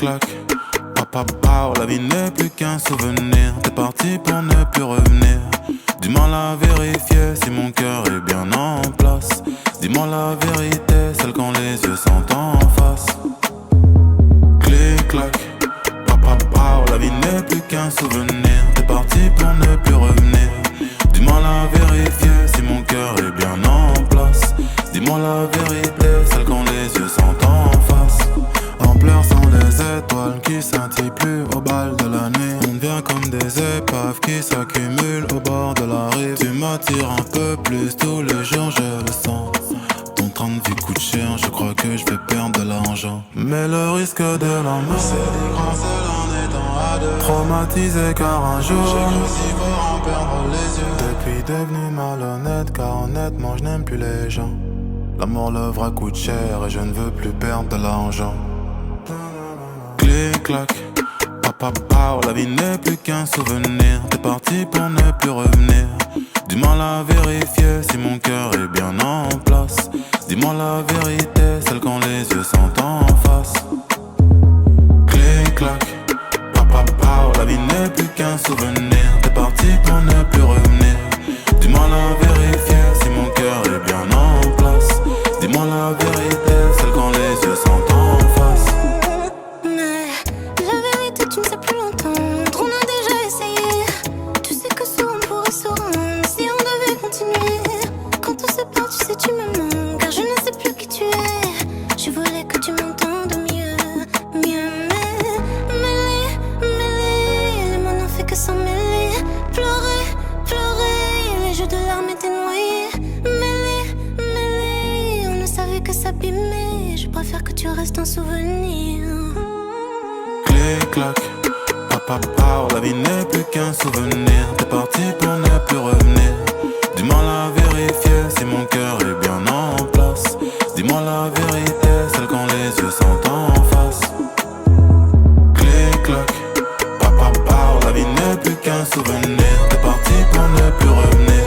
Clic-clac, papa, la vie n'est plus qu'un souvenir. T'es parti pour ne plus revenir. Du mal à vérifier si mon cœur est bien en place. Dis-moi la vérité, celle quand les yeux sont en face. Clic-clac, papa, la vie n'est plus qu'un souvenir. T'es parti pour ne plus revenir. Du mal à vérifier si mon cœur est bien en place. Dis-moi la vérité, celle quand les yeux sont en face. En pleurs sont les étoiles qui scintillent plus au bal de la nuit. On devient comme des épaves qui s'accumulent au bord de la rive. Tu m'attires un peu plus tous les jours, je le sens. Ton train de vie coûte cher, je crois que je vais perdre de l'argent. Mais le risque de l'amour, c'est des grands seuls en étant à deux. Traumatisé car un jour j'ai cru si fort en perdre les yeux. Depuis devenu malhonnête car honnêtement je n'aime plus les gens. L'amour, le vrai coûte cher et je ne veux plus perdre de l'argent. Clic-clac, papa, la vie n'est plus qu'un souvenir. T'es parti pour ne plus revenir. Du mal à vérifier si mon cœur est bien en place. Dis-moi la vérité, celle quand les yeux sont en face. Clic-clac, papa, la vie n'est plus qu'un souvenir. T'es parti pour ne plus revenir. Du mal à vérifier si mon cœur est bien en place. Dis-moi la vérité, celle quand les yeux sont en face. Mais la vérité tu ne sais plus l'entendre. On a déjà essayé. Tu sais que souvent on pourrait se rendre si on devait continuer. Quand on se perd tu sais tu me manques. Car je ne sais plus qui tu es. Je voulais que tu m'entendes mieux. Mais les mots n'ont fait que s'en mêler. Pleurer, les jeux de larmes étaient noyés. On ne savait que s'abîmer. Je préfère que tu restes un souvenir. Clic-clac, papa, la vie n'est plus qu'un souvenir. T'es parti pour ne plus revenir. Du mal à vérifier si mon cœur est bien en place. Dis-moi la vérité, celle quand les yeux sont en face. Clic-clac, papa, la vie n'est plus qu'un souvenir. T'es parti pour ne plus revenir.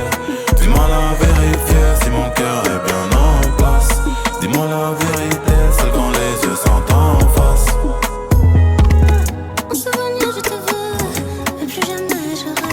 Du mal à vérifier si mon cœur est bien en place. Dis-moi la vérité, celle quand les yeux sont en face. En souvenir je te veux, mais plus jamais je rêve.